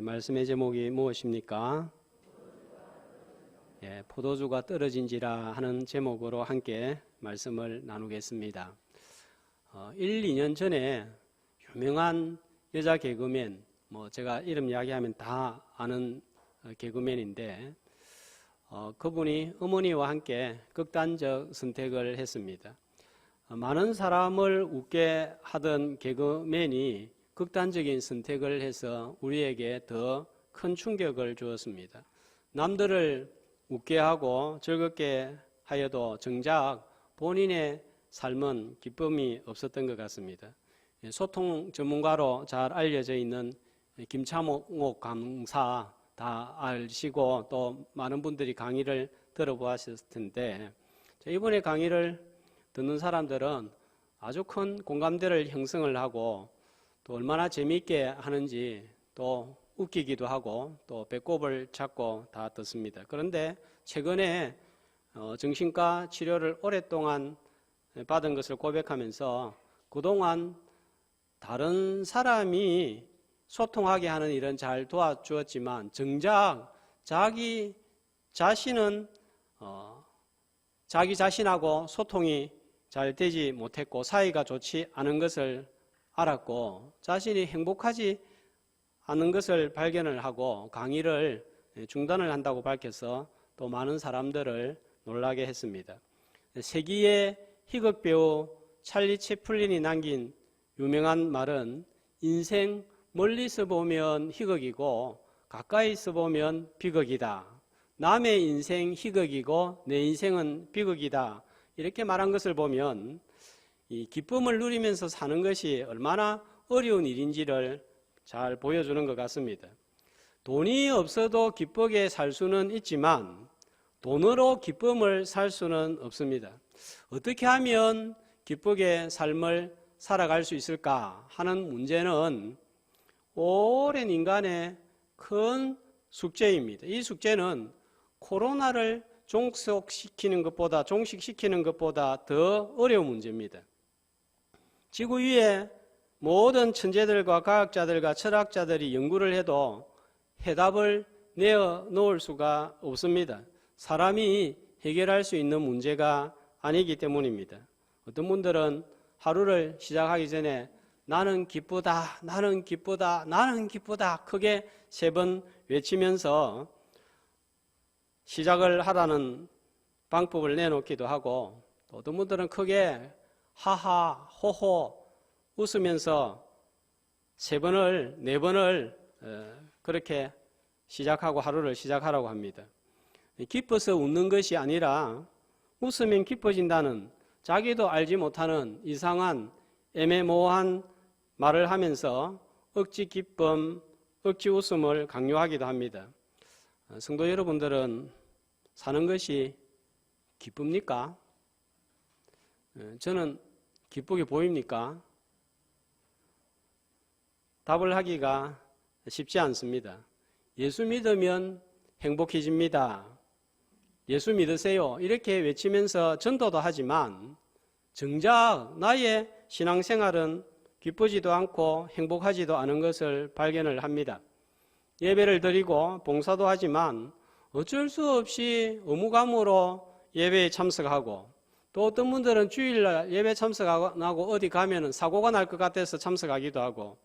말씀의 제목이 무엇입니까? 포도주가 떨어진지라 하는 제목으로 함께 말씀을 나누겠습니다. 1, 2년 전에 유명한 여자 개그맨, 제가 이름 이야기하면 다 아는 개그맨인데 그분이 어머니와 함께 극단적 선택을 했습니다. 많은 사람을 웃게 하던 개그맨이 극단적인 선택을 해서 우리에게 더 큰 충격을 주었습니다. 남들을 웃게 하고 즐겁게 하여도 정작 본인의 삶은 기쁨이 없었던 것 같습니다. 소통 전문가로 잘 알려져 있는 김창옥 강사 다 아시고 또 많은 분들이 강의를 들어보셨을 텐데 이번에 강의를 듣는 사람들은 아주 큰 공감대를 형성을 하고 또 얼마나 재미있게 하는지 또 웃기기도 하고 또 배꼽을 잡고 다 듣습니다. 그런데 최근에 정신과 치료를 오랫동안 받은 것을 고백하면서 그동안 다른 사람이 소통하게 하는 일은 잘 도와주었지만 정작 자기 자신은 자기 자신하고 소통이 잘 되지 못했고 사이가 좋지 않은 것을 알았고 자신이 행복하지 않은 것을 발견을 하고 강의를 중단을 한다고 밝혀서 또 많은 사람들을 놀라게 했습니다. 세기의 희극 배우 찰리 채플린이 남긴 유명한 말은 인생 멀리서 보면 희극이고 가까이서 보면 비극이다. 남의 인생 희극이고 내 인생은 비극이다. 이렇게 말한 것을 보면 이 기쁨을 누리면서 사는 것이 얼마나 어려운 일인지를 잘 보여주는 것 같습니다. 돈이 없어도 기쁘게 살 수는 있지만 돈으로 기쁨을 살 수는 없습니다. 어떻게 하면 기쁘게 삶을 살아갈 수 있을까 하는 문제는 오랜 인간의 큰 숙제입니다. 이 숙제는 코로나를 종식시키는 것보다 더 어려운 문제입니다. 지구 위에 모든 천재들과 과학자들과 철학자들이 연구를 해도 해답을 내어놓을 수가 없습니다. 사람이 해결할 수 있는 문제가 아니기 때문입니다. 어떤 분들은 하루를 시작하기 전에 나는 기쁘다, 나는 기쁘다, 나는 기쁘다 크게 3번 외치면서 시작을 하라는 방법을 내놓기도 하고 또 어떤 분들은 크게 하하, 호호 웃으면서 3번을, 4번을 그렇게 시작하고 하루를 시작하라고 합니다. 기뻐서 웃는 것이 아니라 웃으면 기뻐진다는 자기도 알지 못하는 이상한 애매모호한 말을 하면서 억지 기쁨, 억지 웃음을 강요하기도 합니다. 성도 여러분들은 사는 것이 기쁩니까? 저는 기쁘게 보입니까? 답을 하기가 쉽지 않습니다. 예수 믿으면 행복해집니다. 예수 믿으세요. 이렇게 외치면서 전도도 하지만 정작 나의 신앙생활은 기쁘지도 않고 행복하지도 않은 것을 발견을 합니다. 예배를 드리고 봉사도 하지만 어쩔 수 없이 의무감으로 예배에 참석하고 또 어떤 분들은 주일날 예배 참석하고 어디 가면 사고가 날 것 같아서 참석하기도 하고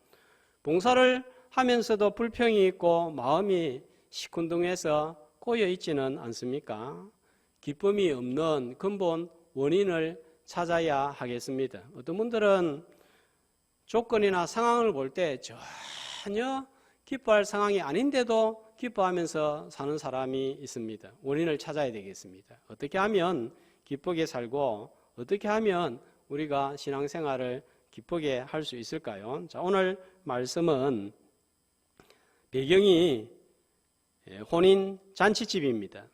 봉사를 하면서도 불평이 있고 마음이 시큰둥해서 꼬여 있지는 않습니까? 기쁨이 없는 근본 원인을 찾아야 하겠습니다. 어떤 분들은 조건이나 상황을 볼 때 전혀 기뻐할 상황이 아닌데도 기뻐하면서 사는 사람이 있습니다. 원인을 찾아야 되겠습니다. 어떻게 하면 기쁘게 살고 어떻게 하면 우리가 신앙생활을 기쁘게 할 수 있을까요? 자, 오늘 말씀은 배경이 혼인 잔치집입니다.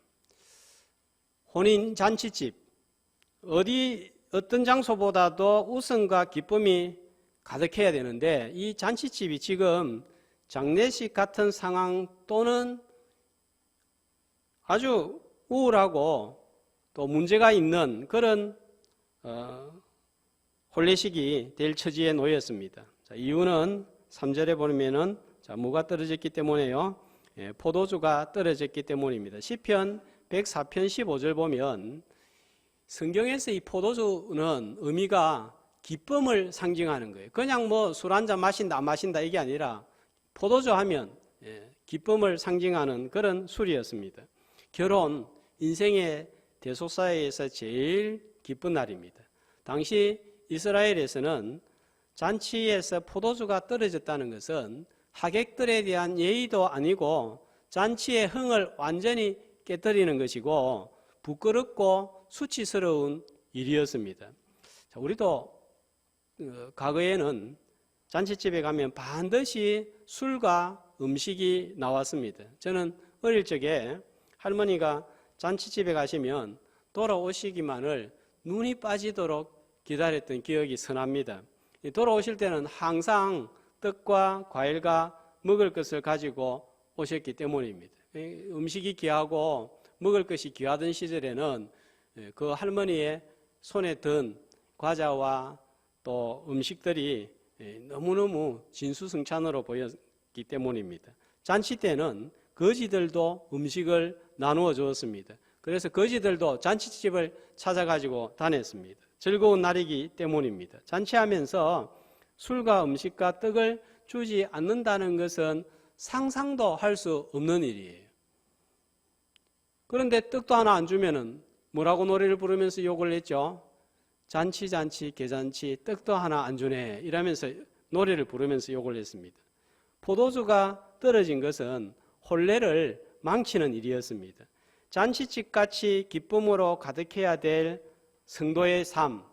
혼인 잔치집 어떤 장소보다도 웃음과 기쁨이 가득해야 되는데 이 잔치집이 지금 장례식 같은 상황 또는 아주 우울하고 또 문제가 있는 그런 혼례식이 될 처지에 놓였습니다. 자, 이유는 3절에 보면은 자, 뭐가 떨어졌기 때문에요? 포도주가 떨어졌기 때문입니다. 시편 104편 15절 보면 성경에서 이 포도주는 의미가 기쁨을 상징하는 거예요. 그냥 뭐 술 한잔 마신다 안 마신다 이게 아니라 포도주 하면 기쁨을 상징하는 그런 술이었습니다. 결혼, 인생의 대속사에서 제일 기쁜 날입니다. 당시 이스라엘에서는 잔치에서 포도주가 떨어졌다는 것은 하객들에 대한 예의도 아니고 잔치의 흥을 완전히 깨뜨리는 것이고 부끄럽고 수치스러운 일이었습니다. 자, 우리도 과거에는 잔치집에 가면 반드시 술과 음식이 나왔습니다. 저는 어릴 적에 할머니가 잔치집에 가시면 돌아오시기만을 눈이 빠지도록 기다렸던 기억이 선합니다. 돌아오실 때는 항상 떡과 과일과 먹을 것을 가지고 오셨기 때문입니다. 음식이 귀하고 먹을 것이 귀하던 시절에는 그 할머니의 손에 든 과자와 또 음식들이 너무너무 진수성찬으로 보였기 때문입니다. 잔치 때는 거지들도 음식을 나누어 주었습니다. 그래서 거지들도 잔치집을 찾아가지고 다녔습니다. 즐거운 날이기 때문입니다. 잔치하면서 술과 음식과 떡을 주지 않는다는 것은 상상도 할 수 없는 일이에요. 그런데 떡도 하나 안 주면은 뭐라고 노래를 부르면서 욕을 했죠? 잔치 개잔치 떡도 하나 안 주네 이러면서 노래를 부르면서 욕을 했습니다. 포도주가 떨어진 것은 혼례를 망치는 일이었습니다. 잔치집같이 기쁨으로 가득해야 될 성도의 삶,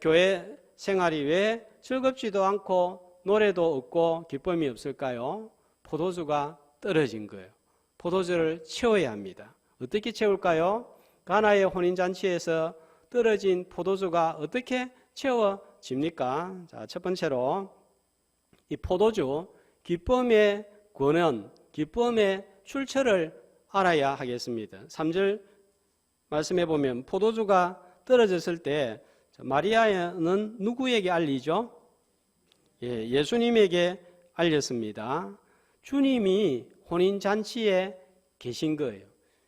교회 생활이 왜 즐겁지도 않고 노래도 없고 기쁨이 없을까요? 포도주가 떨어진 거예요. 포도주를 채워야 합니다. 어떻게 채울까요? 가나의 혼인잔치에서 떨어진 포도주가 어떻게 채워집니까? 자, 첫 번째로 이 포도주, 기쁨의 권원, 기쁨의 출처를 알아야 하겠습니다. 3절 말씀해 보면 포도주가 떨어졌을 때 마리아는 누구에게 알리죠? 예수님에게 알렸습니다. 주님이 혼인잔치에 계신 거예요.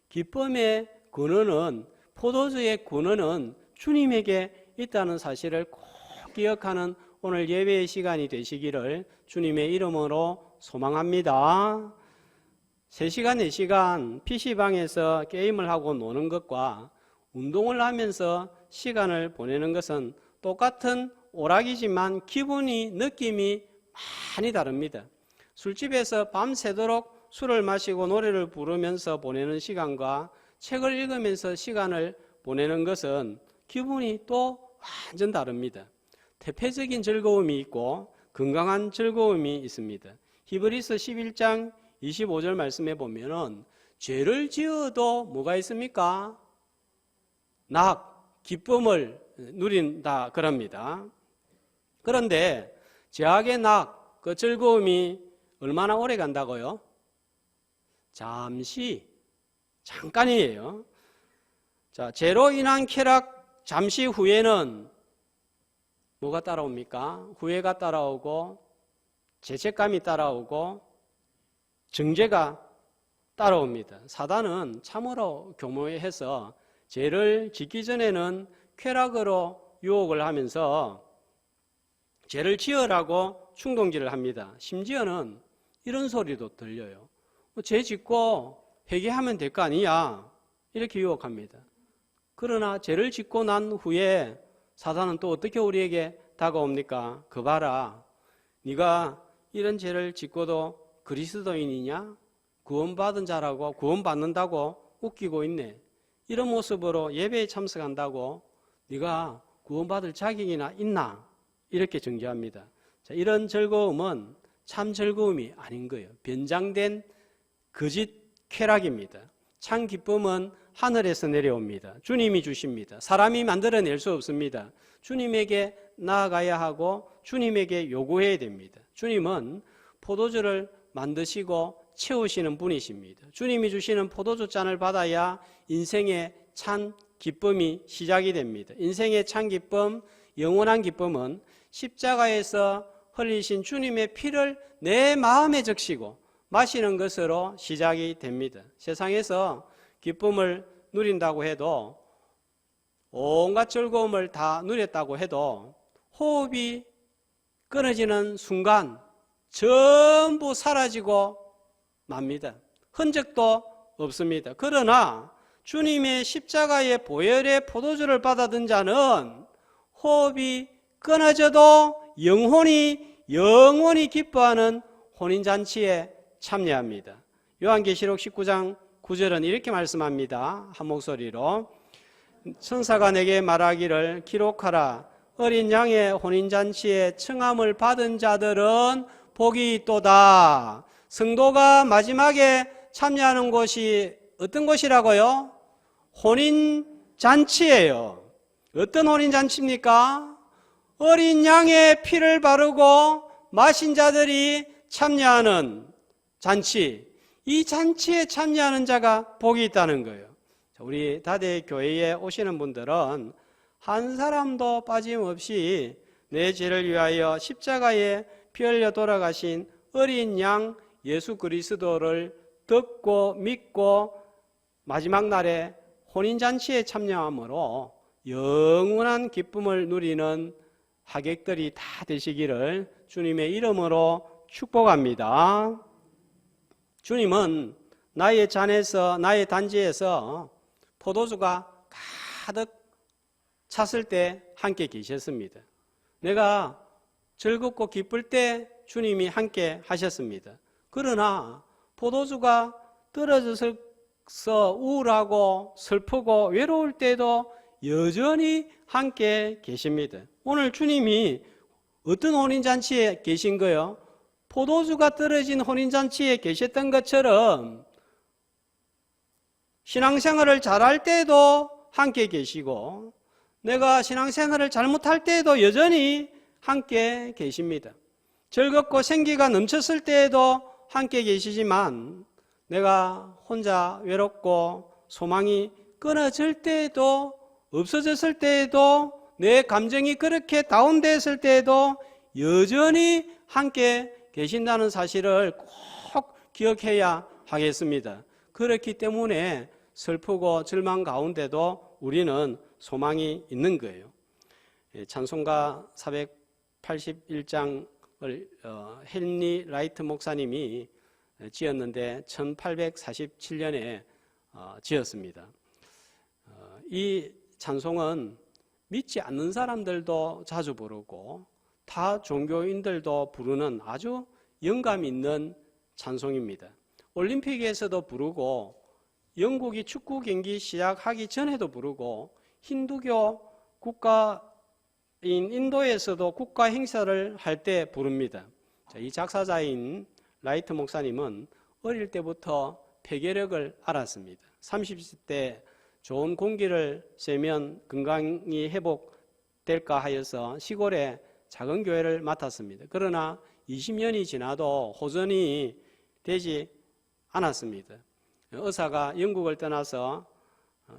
기쁨의 근원은, 포도주의 근원은 주님에게 있다는 사실을 꼭 기억하는 오늘 예배의 시간이 되시기를 주님의 이름으로 소망합니다. 3시간, 4시간 PC방에서 게임을 하고 노는 것과 운동을 하면서 시간을 보내는 것은 똑같은 오락이지만 기분이, 느낌이 많이 다릅니다. 술집에서 밤새도록 술을 마시고 노래를 부르면서 보내는 시간과 책을 읽으면서 시간을 보내는 것은 기분이 또 완전 다릅니다. 대표적인 즐거움이 있고 건강한 즐거움이 있습니다. 히브리서 11장 25절 말씀해 보면은 죄를 지어도 뭐가 있습니까? 기쁨을 누린다 그럽니다. 그런데 죄악의 그 즐거움이 얼마나 오래 간다고요? 잠깐이에요. 자, 죄로 인한 쾌락 잠시 후에는 뭐가 따라옵니까? 후회가 따라오고 죄책감이 따라오고 정죄가 따라옵니다. 사단은 참으로 교묘해서 죄를 짓기 전에는 쾌락으로 유혹을 하면서 죄를 지으라고 충동질을 합니다. 심지어는 이런 소리도 들려요. 죄 짓고 회개하면 될 거 아니야. 이렇게 유혹합니다. 그러나 죄를 짓고 난 후에 사단은 또 어떻게 우리에게 다가옵니까? 그 봐라. 네가 이런 죄를 짓고도 그리스도인이냐? 구원받은 자라고 구원받는다고 웃기고 있네. 이런 모습으로 예배에 참석한다고 네가 구원받을 자격이나 있나? 이렇게 정죄합니다. 자, 이런 즐거움은 참 즐거움이 아닌 거예요. 변장된 거짓 쾌락입니다. 참 기쁨은 하늘에서 내려옵니다. 주님이 주십니다. 사람이 만들어낼 수 없습니다. 주님에게 나아가야 하고 주님에게 요구해야 됩니다. 주님은 포도주를 만드시고 채우시는 분이십니다. 주님이 주시는 포도주 잔을 받아야 인생의 참 기쁨이 시작이 됩니다. 인생의 참 기쁨, 영원한 기쁨은 십자가에서 흘리신 주님의 피를 내 마음에 적시고 마시는 것으로 시작이 됩니다. 세상에서 기쁨을 누린다고 해도, 온갖 즐거움을 다 누렸다고 해도 호흡이 끊어지는 순간 전부 사라지고 맙니다. 흔적도 없습니다. 그러나 주님의 십자가의 보혈의 포도주를 받아든 자는 호흡이 끊어져도 영원히 기뻐하는 혼인잔치에 참여합니다. 요한계시록 19장 9절은 이렇게 말씀합니다. 한 목소리로. 천사가 내게 말하기를 기록하라. 어린 양의 혼인잔치에 청함을 받은 자들은 복이 있도다. 성도가 마지막에 참여하는 곳이 어떤 곳이라고요? 혼인잔치예요. 어떤 혼인잔치입니까? 어린 양의 피를 바르고 마신 자들이 참여하는 잔치. 이 잔치에 참여하는 자가 복이 있다는 거예요. 우리 다대 교회에 오시는 분들은 한 사람도 빠짐없이 내 죄를 위하여 십자가에 피 흘려 돌아가신 어린 양 예수 그리스도를 듣고 믿고 마지막 날에 혼인잔치에 참여함으로 영원한 기쁨을 누리는 하객들이 다 되시기를 주님의 이름으로 축복합니다. 주님은 나의 잔에서, 나의 단지에서 포도주가 가득 찼을 때 함께 계셨습니다. 내가 즐겁고 기쁠 때 주님이 함께 하셨습니다. 그러나 포도주가 떨어져서 우울하고 슬프고 외로울 때도 여전히 함께 계십니다. 오늘 주님이 어떤 혼인잔치에 계신 거요? 포도주가 떨어진 혼인잔치에 계셨던 것처럼 신앙생활을 잘할 때도 함께 계시고 내가 신앙생활을 잘못할 때에도 여전히 함께 계십니다. 즐겁고 생기가 넘쳤을 때에도 함께 계시지만 내가 혼자 외롭고 소망이 끊어질 때에도, 없어졌을 때에도, 내 감정이 그렇게 다운됐을 때에도 여전히 함께 계신다는 사실을 꼭 기억해야 하겠습니다. 그렇기 때문에 슬프고 절망 가운데도 우리는 소망이 있는 거예요. 찬송가 481장을 헨리 라이트 목사님이 지었는데 1847년에 지었습니다. 이 찬송은 믿지 않는 사람들도 자주 부르고 타 종교인들도 부르는 아주 영감 있는 찬송입니다. 올림픽에서도 부르고 영국이 축구 경기 시작하기 전에도 부르고 힌두교 국가인 인도에서도 국가 행사를 할 때 부릅니다. 이 작사자인 라이트 목사님은 어릴 때부터 폐결핵을 앓았습니다. 30대 좋은 공기를 쐬면 건강이 회복될까 하여서 시골에 작은 교회를 맡았습니다. 그러나 20년이 지나도 호전이 되지 않았습니다. 의사가 영국을 떠나서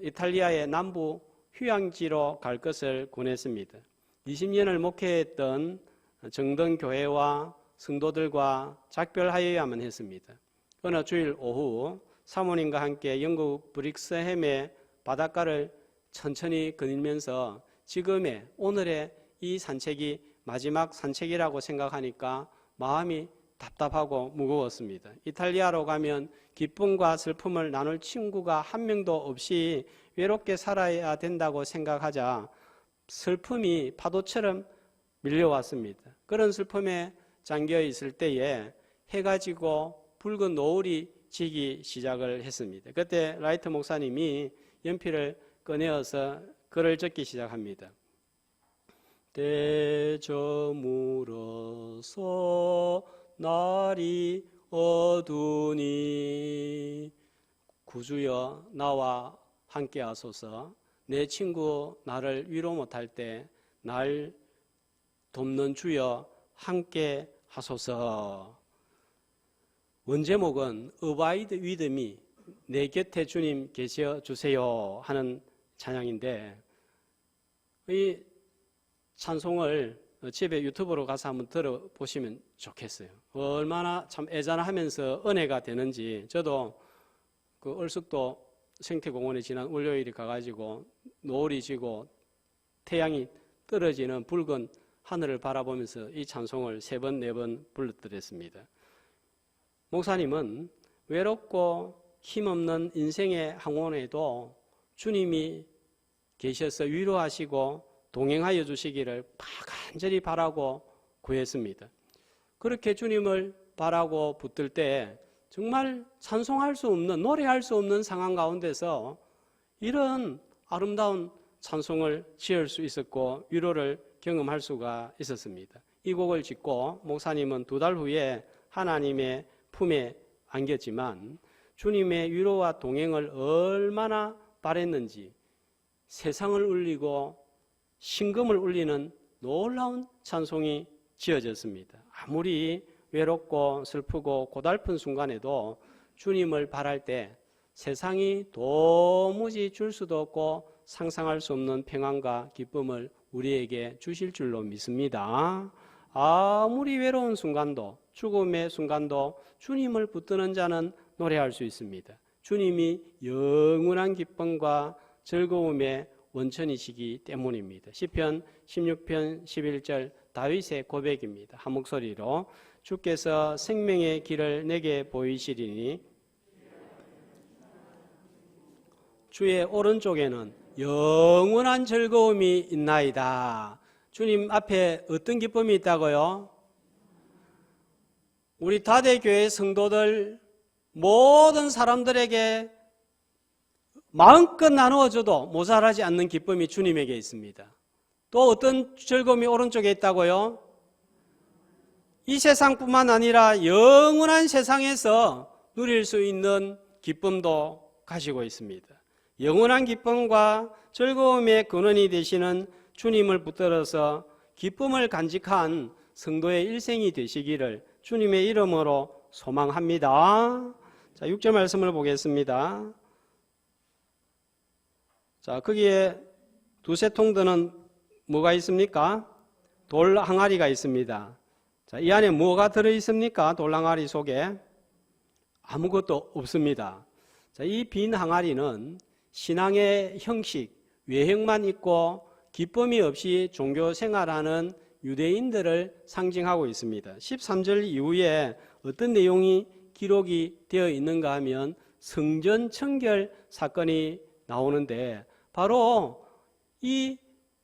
이탈리아의 남부 휴양지로 갈 것을 권했습니다. 20년을 목회했던 정든교회와 성도들과 작별하여야만 했습니다. 어느 주일 오후 사모님과 함께 영국 브릭스햄의 바닷가를 천천히 거닐면서 지금의 오늘의 이 산책이 마지막 산책이라고 생각하니까 마음이 답답하고 무거웠습니다. 이탈리아로 가면 기쁨과 슬픔을 나눌 친구가 한 명도 없이 외롭게 살아야 된다고 생각하자 슬픔이 파도처럼 밀려왔습니다. 그런 슬픔에 잠겨 있을 때에 해가 지고 붉은 노을이 지기 시작을 했습니다. 그때 라이트 목사님이 연필을 꺼내어서 글을 적기 시작합니다. 때 저물어서 날이 어두니 구주여 나와 함께 하소서. 내 친구 나를 위로 못할 때 날 돕는 주여 함께 하소서. 원제목은 Abide with me, 내 곁에 주님 계셔 주세요 하는 찬양인데 이 찬송을 집에 유튜브로 가서 한번 들어보시면 좋겠어요. 얼마나 참 애잔하면서 은혜가 되는지. 저도 그 얼숙도 생태공원에 지난 월요일에 가가지고 노을이 지고 태양이 떨어지는 붉은 하늘을 바라보면서 이 찬송을 3번, 4번 불러드렸습니다. 목사님은 외롭고 힘없는 인생의 항원에도 주님이 계셔서 위로하시고 동행하여 주시기를 간절히 바라고 구했습니다. 그렇게 주님을 바라고 붙들 때 정말 찬송할 수 없는, 노래할 수 없는 상황 가운데서 이런 아름다운 찬송을 지을 수 있었고 위로를 경험할 수가 있었습니다. 이 곡을 짓고 목사님은 2달 후에 하나님의 품에 안겼지만 주님의 위로와 동행을 얼마나 바랬는지 세상을 울리고 신금을 울리는 놀라운 찬송이 지어졌습니다. 아무리 외롭고 슬프고 고달픈 순간에도 주님을 바랄 때 세상이 도무지 줄 수도 없고 상상할 수 없는 평안과 기쁨을 우리에게 주실 줄로 믿습니다. 아무리 외로운 순간도 죽음의 순간도 주님을 붙드는 자는 노래할 수 있습니다. 주님이 영원한 기쁨과 즐거움의 원천이시기 때문입니다. 시편 16편 11절 다윗의 고백입니다. 한 목소리로 주께서 생명의 길을 내게 보이시리니 주의 오른쪽에는 영원한 즐거움이 있나이다. 주님 앞에 어떤 기쁨이 있다고요? 우리 다대교회 성도들 모든 사람들에게 마음껏 나누어줘도 모자라지 않는 기쁨이 주님에게 있습니다. 또 어떤 즐거움이 오른쪽에 있다고요? 이 세상뿐만 아니라 영원한 세상에서 누릴 수 있는 기쁨도 가지고 있습니다. 영원한 기쁨과 즐거움의 근원이 되시는 주님을 붙들어서 기쁨을 간직한 성도의 일생이 되시기를 주님의 이름으로 소망합니다. 자, 6절 말씀을 보겠습니다. 자, 거기에 2세 통들은 뭐가 있습니까? 돌 항아리가 있습니다. 자, 이 안에 뭐가 들어있습니까? 돌 항아리 속에 아무것도 없습니다. 자, 이 빈 항아리는 신앙의 형식, 외형만 있고 기쁨이 없이 종교 생활하는 유대인들을 상징하고 있습니다. 13절 이후에 어떤 내용이 기록이 되어 있는가 하면 성전 청결 사건이 나오는데 바로 이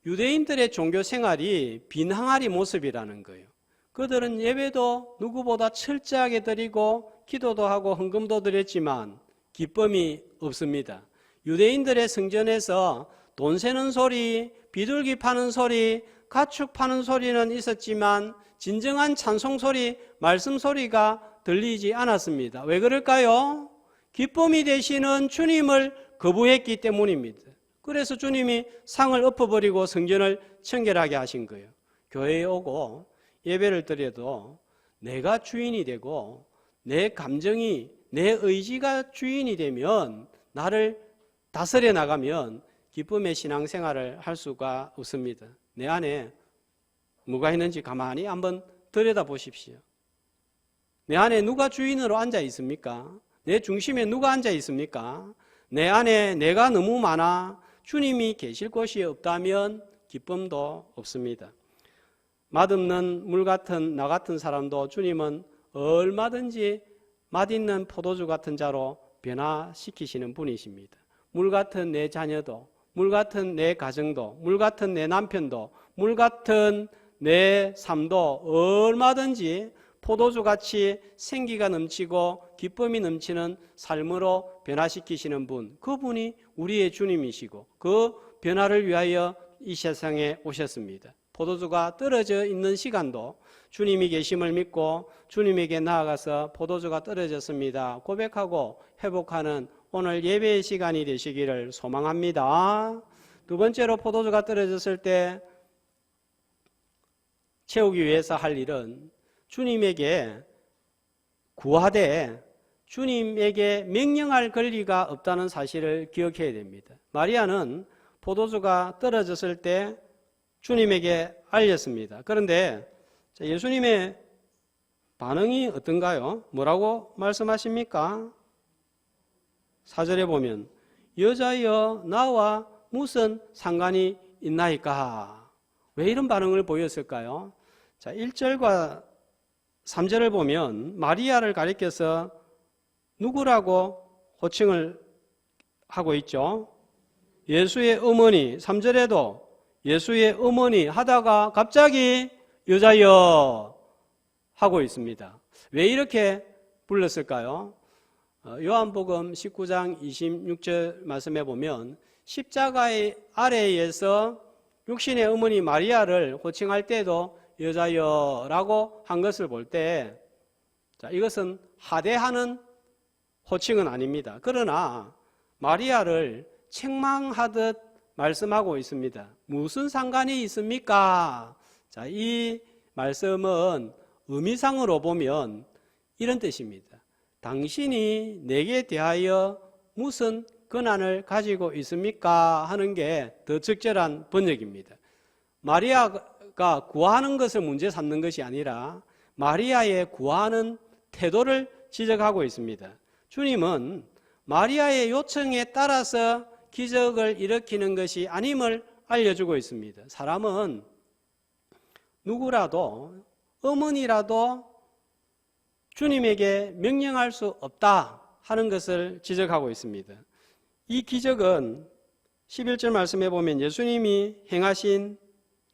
유대인들의 종교 생활이 빈 항아리 모습이라는 거예요. 그들은 예배도 누구보다 철저하게 드리고 기도도 하고 헌금도 드렸지만 기쁨이 없습니다. 유대인들의 성전에서 돈 세는 소리, 비둘기 파는 소리, 가축 파는 소리는 있었지만 진정한 찬송 소리, 말씀 소리가 들리지 않았습니다. 왜 그럴까요? 기쁨이 되시는 주님을 거부했기 때문입니다. 그래서 주님이 상을 엎어버리고 성전을 청결하게 하신 거예요. 교회에 오고 예배를 드려도 내가 주인이 되고 내 감정이, 내 의지가 주인이 되면 나를 다스려 나가면 기쁨의 신앙생활을 할 수가 없습니다. 내 안에 뭐가 있는지 가만히 한번 들여다보십시오. 내 안에 누가 주인으로 앉아 있습니까? 내 중심에 누가 앉아 있습니까? 내 안에 내가 너무 많아 주님이 계실 곳이 없다면 기쁨도 없습니다. 맛없는 물 같은 나 같은 사람도 주님은 얼마든지 맛있는 포도주 같은 자로 변화시키시는 분이십니다. 물 같은 내 자녀도, 물 같은 내 가정도, 물 같은 내 남편도, 물 같은 내 삶도 얼마든지 포도주같이 생기가 넘치고 기쁨이 넘치는 삶으로 변화시키시는 분, 그분이 우리의 주님이시고 그 변화를 위하여 이 세상에 오셨습니다. 포도주가 떨어져 있는 시간도 주님이 계심을 믿고 주님에게 나아가서 포도주가 떨어졌습니다 고백하고 회복하는 오늘 예배의 시간이 되시기를 소망합니다. 두 번째로 포도주가 떨어졌을 때 채우기 위해서 할 일은 주님에게 구하되 주님에게 명령할 권리가 없다는 사실을 기억해야 됩니다. 마리아는 포도주가 떨어졌을 때 주님에게 알렸습니다. 그런데 예수님의 반응이 어떤가요? 뭐라고 말씀하십니까? 4절에 보면 여자여 나와 무슨 상관이 있나이까? 왜 이런 반응을 보였을까요? 자, 1절과 3절을 보면 마리아를 가리켜서 누구라고 호칭을 하고 있죠? 예수의 어머니. 3절에도 예수의 어머니 하다가 갑자기 여자여 하고 있습니다. 왜 이렇게 불렀을까요? 요한복음 19장 26절 말씀해 보면 십자가의 아래에서 육신의 어머니 마리아를 호칭할 때도 여자여라고 한 것을 볼 때 이것은 하대하는 호칭은 아닙니다. 그러나 마리아를 책망하듯 말씀하고 있습니다. 무슨 상관이 있습니까? 자, 이 말씀은 의미상으로 보면 이런 뜻입니다. 당신이 내게 대하여 무슨 권한을 가지고 있습니까? 하는 게 더 적절한 번역입니다. 마리아가 구하는 것을 문제 삼는 것이 아니라 마리아의 구하는 태도를 지적하고 있습니다. 주님은 마리아의 요청에 따라서 기적을 일으키는 것이 아님을 알려주고 있습니다. 사람은 누구라도 어머니라도 주님에게 명령할 수 없다 하는 것을 지적하고 있습니다. 이 기적은 11절 말씀해 보면 예수님이 행하신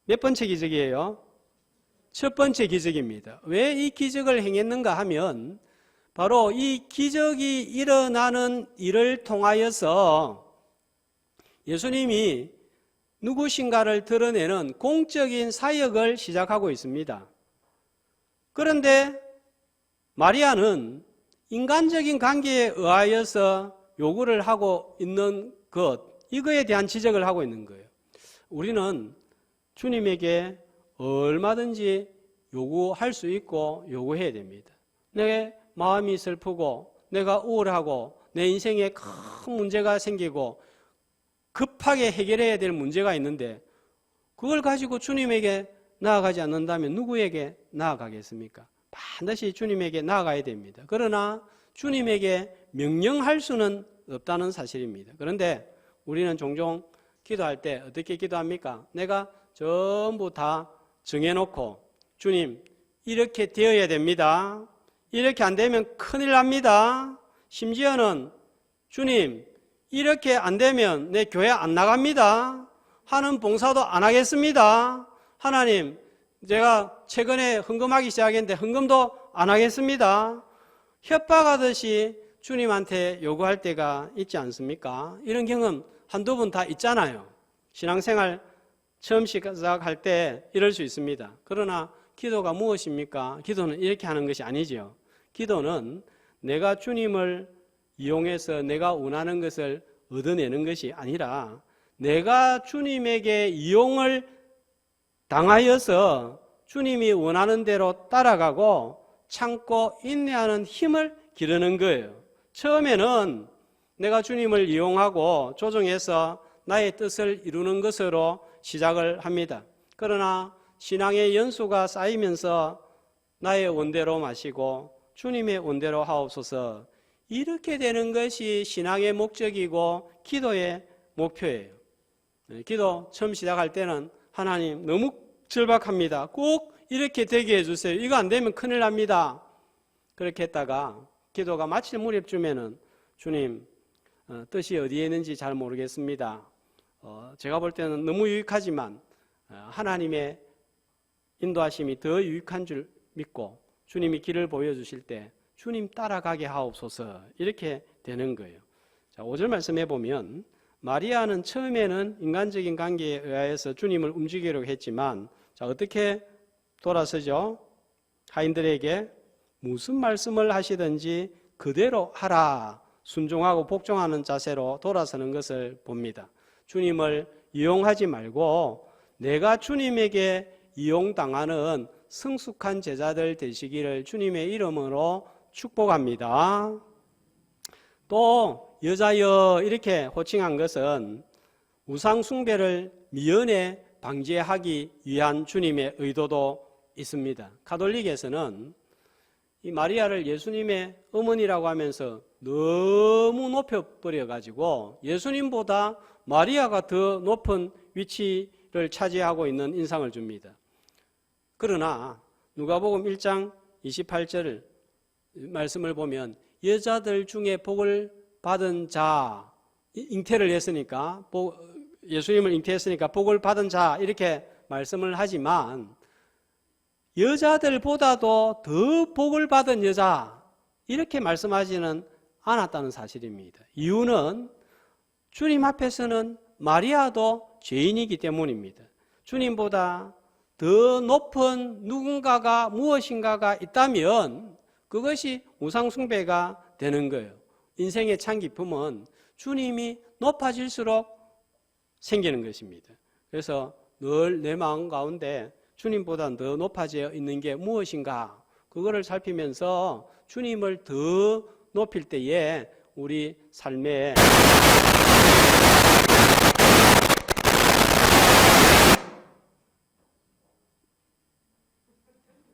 몇 번째 기적이에요? 첫 번째 기적입니다. 왜 이 기적을 행했는가 하면 바로 이 기적이 일어나는 일을 통하여서 예수님이 누구신가를 드러내는 공적인 사역을 시작하고 있습니다. 그런데 마리아는 인간적인 관계에 의하여서 요구를 하고 있는 것, 이거에 대한 지적을 하고 있는 거예요. 우리는 주님에게 얼마든지 요구할 수 있고 요구해야 됩니다. 내 마음이 슬프고 내가 우울하고 내 인생에 큰 문제가 생기고 급하게 해결해야 될 문제가 있는데 그걸 가지고 주님에게 나아가지 않는다면 누구에게 나아가겠습니까? 반드시 주님에게 나아가야 됩니다. 그러나 주님에게 명령할 수는 없다는 사실입니다. 그런데 우리는 종종 기도할 때 어떻게 기도합니까? 내가 전부 다 정해놓고 주님 이렇게 되어야 됩니다. 이렇게 안 되면 큰일 납니다. 심지어는 주님 이렇게 안 되면 내 교회 안 나갑니다. 하는 봉사도 안 하겠습니다. 하나님 제가 최근에 헌금하기 시작했는데 헌금도 안 하겠습니다. 협박하듯이 주님한테 요구할 때가 있지 않습니까? 이런 경험 한두 번 다 있잖아요. 신앙생활 처음 시작할 때 이럴 수 있습니다. 그러나 기도가 무엇입니까? 기도는 이렇게 하는 것이 아니죠. 기도는 내가 주님을 이용해서 내가 원하는 것을 얻어내는 것이 아니라 내가 주님에게 이용을 당하여서 주님이 원하는 대로 따라가고 참고 인내하는 힘을 기르는 거예요. 처음에는 내가 주님을 이용하고 조정해서 나의 뜻을 이루는 것으로 시작을 합니다. 그러나 신앙의 연수가 쌓이면서 나의 원대로 마시고 주님의 원대로 하옵소서, 이렇게 되는 것이 신앙의 목적이고 기도의 목표예요. 기도 처음 시작할 때는 하나님 너무 절박합니다. 꼭 이렇게 되게 해주세요. 이거 안 되면 큰일 납니다. 그렇게 했다가 기도가 마칠 무렵쯤에는 주님 뜻이 어디에 있는지 잘 모르겠습니다. 제가 볼 때는 너무 유익하지만 하나님의 인도하심이 더 유익한 줄 믿고 주님이 길을 보여주실 때 주님 따라가게 하옵소서, 이렇게 되는 거예요. 자, 5절 말씀해 보면 마리아는 처음에는 인간적인 관계에 의하여서 주님을 움직이려고 했지만 자, 어떻게 돌아서죠? 하인들에게 무슨 말씀을 하시든지 그대로 하라, 순종하고 복종하는 자세로 돌아서는 것을 봅니다. 주님을 이용하지 말고 내가 주님에게 이용당하는 성숙한 제자들 되시기를 주님의 이름으로 축복합니다. 또 여자여 이렇게 호칭한 것은 우상 숭배를 미연에 방지하기 위한 주님의 의도도 있습니다. 가톨릭에서는 이 마리아를 예수님의 어머니라고 하면서 너무 높여버려 가지고 예수님보다 마리아가 더 높은 위치를 차지하고 있는 인상을 줍니다. 그러나 누가복음 1장 28절 말씀을 보면 여자들 중에 복을 받은 자, 잉태를 했으니까 예수님을 잉태했으니까 복을 받은 자 이렇게 말씀을 하지만 여자들보다도 더 복을 받은 여자 이렇게 말씀하지는 않았다는 사실입니다. 이유는 주님 앞에서는 마리아도 죄인이기 때문입니다. 주님보다 더 높은 누군가가 무엇인가가 있다면 그것이 우상숭배가 되는 거예요. 인생의 참기쁨은 주님이 높아질수록 생기는 것입니다. 그래서 늘 내 마음 가운데 주님보다 더 높아져 있는 게 무엇인가 그거를 살피면서 주님을 더 높일 때에 우리 삶에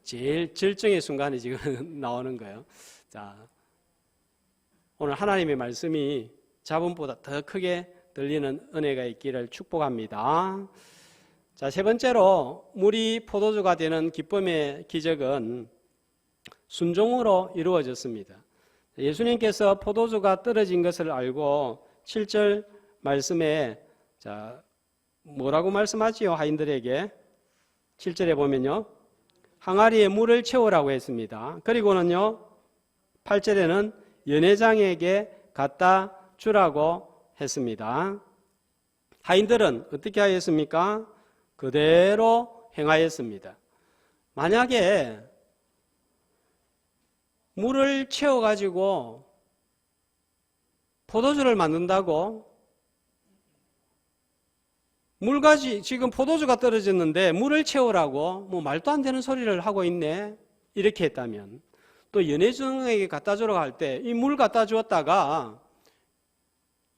제일 절정의 순간이 지금 나오는 거예요. 자, 오늘 하나님의 말씀이 자본보다 더 크게 들리는 은혜가 있기를 축복합니다. 자, 세 번째로 물이 포도주가 되는 기쁨의 기적은 순종으로 이루어졌습니다. 예수님께서 포도주가 떨어진 것을 알고 7절 말씀에 자, 뭐라고 말씀하지요? 하인들에게 7절에 보면요. 항아리에 물을 채우라고 했습니다. 그리고는요. 8절에는 연회장에게 갖다 주라고 했습니다. 하인들은 어떻게 하였습니까? 그대로 행하였습니다. 만약에 물을 채워가지고 포도주를 만든다고 물가지 지금 포도주가 떨어졌는데 물을 채우라고 뭐 말도 안 되는 소리를 하고 있네 이렇게 했다면 또 연회장에게 갖다 주러 갈 때 이 물 갖다 주었다가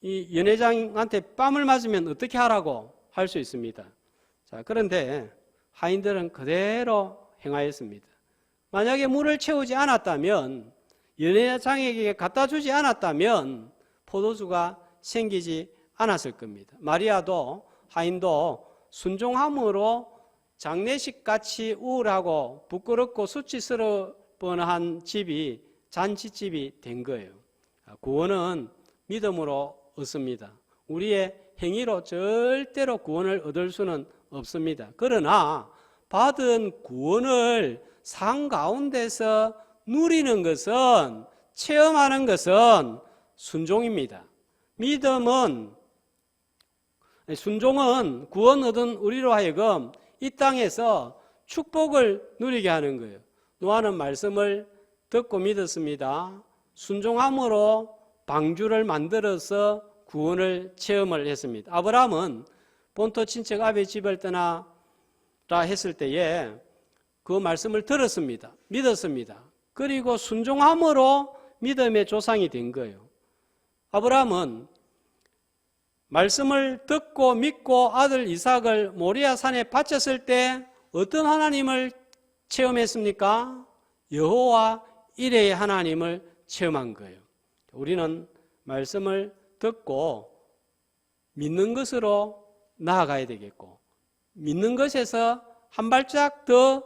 이 연회장한테 뺨을 맞으면 어떻게 하라고 할 수 있습니다. 자, 그런데 하인들은 그대로 행하였습니다. 만약에 물을 채우지 않았다면 연회장에게 갖다 주지 않았다면 포도주가 생기지 않았을 겁니다. 마리아도 하인도 순종함으로 장례식같이 우울하고 부끄럽고 수치스러울 뻔한 집이 잔치집이 된 거예요. 구원은 믿음으로 얻습니다. 우리의 행위로 절대로 구원을 얻을 수는 없습니다. 그러나 받은 구원을 삶 가운데서 누리는 것은 체험하는 것은 순종입니다. 순종은 구원 얻은 우리로 하여금 이 땅에서 축복을 누리게 하는 거예요. 노아는 말씀을 듣고 믿었습니다. 순종함으로 방주를 만들어서 구원을 체험을 했습니다. 아브라함은 본토 친척 아비의 집을 떠나라 했을 때에 그 말씀을 들었습니다. 믿었습니다. 그리고 순종함으로 믿음의 조상이 된 거예요. 아브라함은 말씀을 듣고 믿고 아들 이삭을 모리아 산에 바쳤을 때 어떤 하나님을 체험했습니까? 여호와 이레의 하나님을 체험한 거예요. 우리는 말씀을 듣고 믿는 것으로 나아가야 되겠고 믿는 것에서 한 발짝 더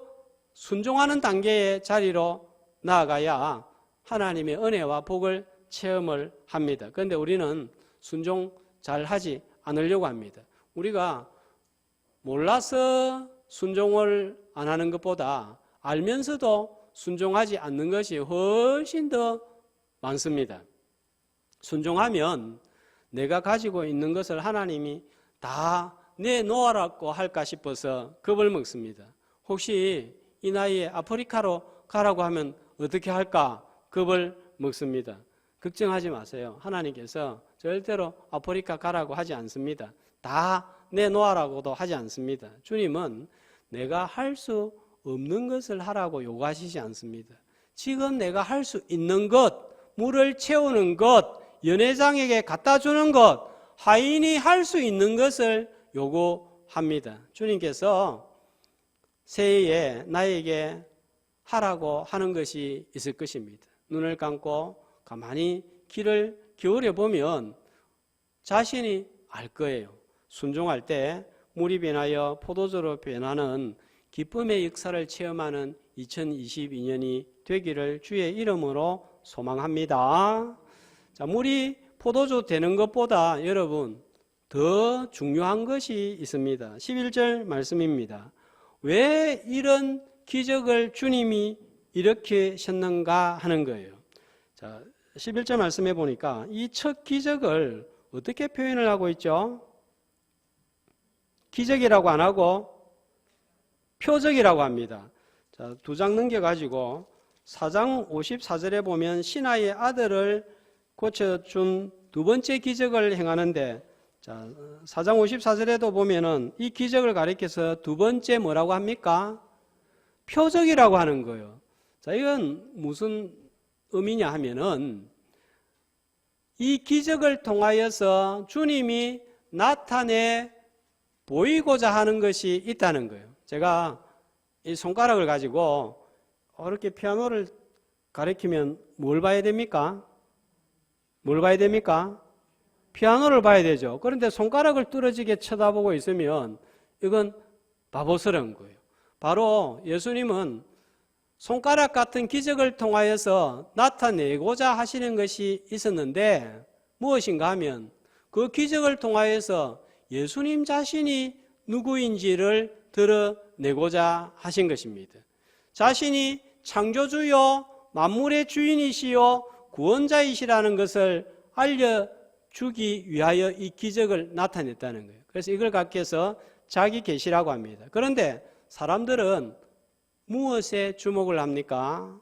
순종하는 단계의 자리로 나아가야 하나님의 은혜와 복을 체험을 합니다. 그런데 우리는 순종 잘 하지 않으려고 합니다. 우리가 몰라서 순종을 안 하는 것보다 알면서도 순종하지 않는 것이 훨씬 더 많습니다. 순종하면 내가 가지고 있는 것을 하나님이 다 내놓으라고 할까 싶어서 겁을 먹습니다. 혹시 이 나이에 아프리카로 가라고 하면 어떻게 할까 겁을 먹습니다. 걱정하지 마세요. 하나님께서 절대로 아프리카 가라고 하지 않습니다. 다 내놓으라고도 하지 않습니다. 주님은 내가 할 수 없는 것을 하라고 요구하시지 않습니다. 지금 내가 할 수 있는 것, 물을 채우는 것, 연회장에게 갖다 주는 것, 하인이 할 수 있는 것을 합니다. 주님께서 새해에 나에게 하라고 하는 것이 있을 것입니다. 눈을 감고 가만히 귀를 기울여 보면 자신이 알 거예요. 순종할 때 물이 변하여 포도주로 변하는 기쁨의 역사를 체험하는 2022년이 되기를 주의 이름으로 소망합니다. 자, 물이 포도주 되는 것보다 여러분 더 중요한 것이 있습니다. 11절 말씀입니다. 왜 이런 기적을 주님이 일으키셨는가 하는 거예요. 자, 11절 말씀해 보니까 이 첫 기적을 어떻게 표현을 하고 있죠? 기적이라고 안 하고 표적이라고 합니다. 자, 2장 넘겨가지고 4장 54절에 보면 신하의 아들을 고쳐준 두 번째 기적을 행하는데, 자, 4장 54절에도 보면은 이 기적을 가리켜서 두 번째 뭐라고 합니까? 표적이라고 하는 거예요. 자, 이건 무슨 의미냐 하면은 이 기적을 통하여서 주님이 나타내 보이고자 하는 것이 있다는 거예요. 제가 이 손가락을 가지고 이렇게 피아노를 가리키면 뭘 봐야 됩니까? 뭘 봐야 됩니까? 피아노를 봐야 되죠. 그런데 손가락을 뚫어지게 쳐다보고 있으면 이건 바보스러운 거예요. 바로 예수님은 손가락 같은 기적을 통하여서 나타내고자 하시는 것이 있었는데 무엇인가 하면 그 기적을 통하여서 예수님 자신이 누구인지를 드러내고자 하신 것입니다. 자신이 창조주요 만물의 주인이시요 구원자이시라는 것을 알려주기 위하여 이 기적을 나타냈다는 거예요. 그래서 이걸 가리켜서 자기 계시라고 합니다. 그런데 사람들은 무엇에 주목을 합니까?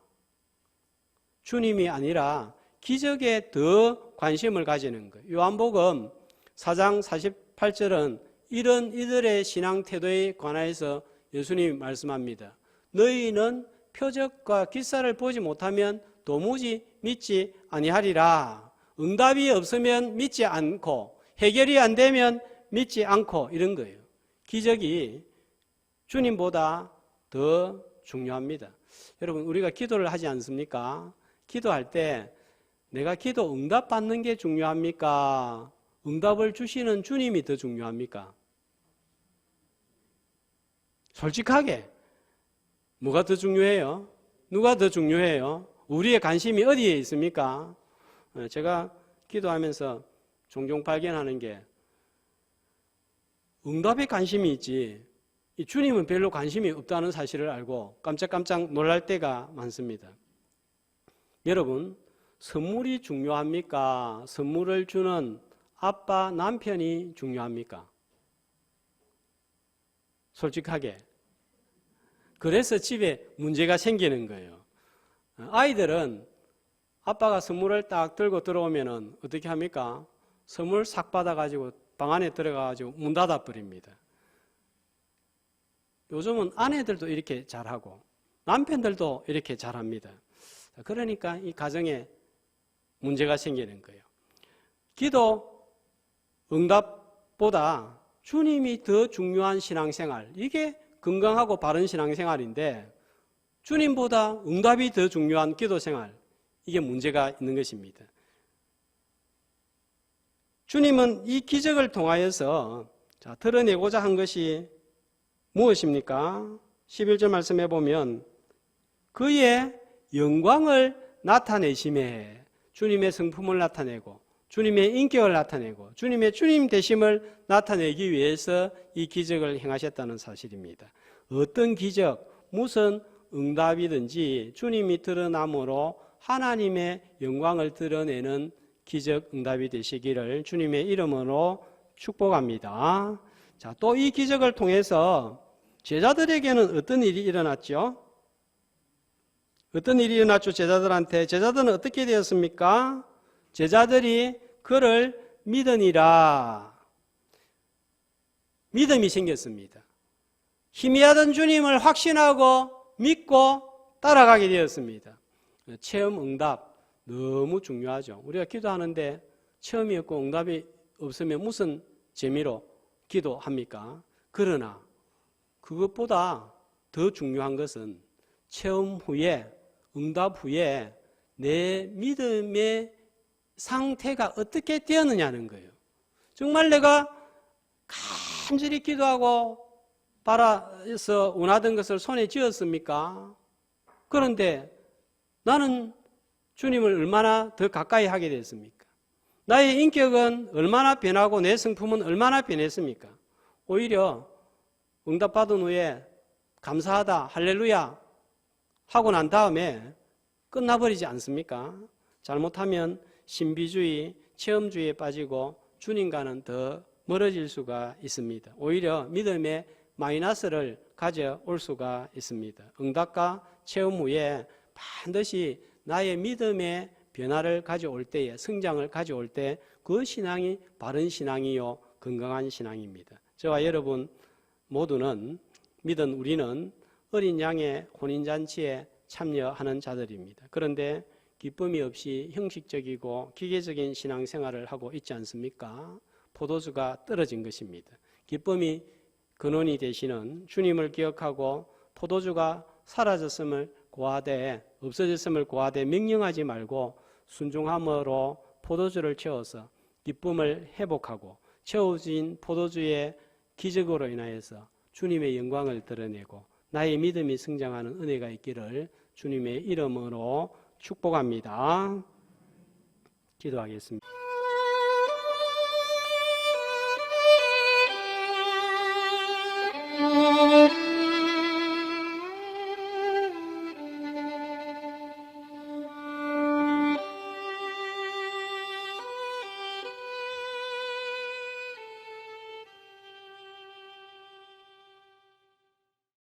주님이 아니라 기적에 더 관심을 가지는 거예요. 요한복음 4장 48절은 이런 이들의 신앙 태도에 관하여서 예수님이 말씀합니다. 너희는 표적과 기사를 보지 못하면 도무지 믿지 아니하리라. 응답이 없으면 믿지 않고 해결이 안 되면 믿지 않고 이런 거예요. 기적이 주님보다 더 중요합니다. 여러분, 우리가 기도를 하지 않습니까? 기도할 때 내가 기도 응답 받는 게 중요합니까? 응답을 주시는 주님이 더 중요합니까? 솔직하게 뭐가 더 중요해요? 누가 더 중요해요? 우리의 관심이 어디에 있습니까? 제가 기도하면서 종종 발견하는 게 응답에 관심이 있지 이 주님은 별로 관심이 없다는 사실을 알고 깜짝깜짝 놀랄 때가 많습니다. 여러분, 선물이 중요합니까? 선물을 주는 아빠, 남편이 중요합니까? 솔직하게. 그래서 집에 문제가 생기는 거예요. 아이들은 아빠가 선물을 딱 들고 들어오면은 어떻게 합니까? 선물 싹 받아가지고 방 안에 들어가가지고 문 닫아버립니다. 요즘은 아내들도 이렇게 잘하고 남편들도 이렇게 잘합니다. 그러니까 이 가정에 문제가 생기는 거예요. 기도 응답보다 주님이 더 중요한 신앙생활, 이게 건강하고 바른 신앙생활인데 주님보다 응답이 더 중요한 기도생활, 이게 문제가 있는 것입니다. 주님은 이 기적을 통하여서 드러내고자 한 것이 무엇입니까? 11절 말씀해 보면 그의 영광을 나타내심에 주님의 성품을 나타내고 주님의 인격을 나타내고 주님의 주님 되심을 나타내기 위해서 이 기적을 행하셨다는 사실입니다. 어떤 기적, 무슨 응답이든지 주님이 드러남으로 하나님의 영광을 드러내는 기적 응답이 되시기를 주님의 이름으로 축복합니다. 자, 또 이 기적을 통해서 제자들에게는 어떤 일이 일어났죠? 어떤 일이 일어났죠? 제자들한테. 제자들은 어떻게 되었습니까? 제자들이 그를 믿으니라. 믿음이 생겼습니다. 희미하던 주님을 확신하고 믿고 따라가게 되었습니다. 체험 응답 너무 중요하죠. 우리가 기도하는데 체험이 없고 응답이 없으면 무슨 재미로 기도합니까? 그러나 그것보다 더 중요한 것은 체험 후에, 응답 후에 내 믿음의 상태가 어떻게 되었느냐는 거예요. 정말 내가 간절히 기도하고 바라서 원하던 것을 손에 쥐었습니까? 그런데 나는 주님을 얼마나 더 가까이 하게 됐습니까? 나의 인격은 얼마나 변하고 내 성품은 얼마나 변했습니까? 오히려 응답받은 후에 감사하다, 할렐루야 하고 난 다음에 끝나버리지 않습니까? 잘못하면 신비주의, 체험주의에 빠지고 주님과는 더 멀어질 수가 있습니다. 오히려 믿음의 마이너스를 가져올 수가 있습니다. 응답과 체험 후에 반드시 나의 믿음의 변화를 가져올 때에, 성장을 가져올 때 그 신앙이 바른 신앙이요 건강한 신앙입니다. 저와 여러분 모두는 믿은 우리는 어린 양의 혼인잔치에 참여하는 자들입니다. 그런데 기쁨이 없이 형식적이고 기계적인 신앙생활을 하고 있지 않습니까? 포도주가 떨어진 것입니다. 기쁨이 근원이 되시는 주님을 기억하고 포도주가 사라졌음을 고하되, 없어졌음을 고하되 명령하지 말고 순종함으로 포도주를 채워서 기쁨을 회복하고 채워진 포도주의 기적으로 인하여서 주님의 영광을 드러내고 나의 믿음이 성장하는 은혜가 있기를 주님의 이름으로 축복합니다. 기도하겠습니다.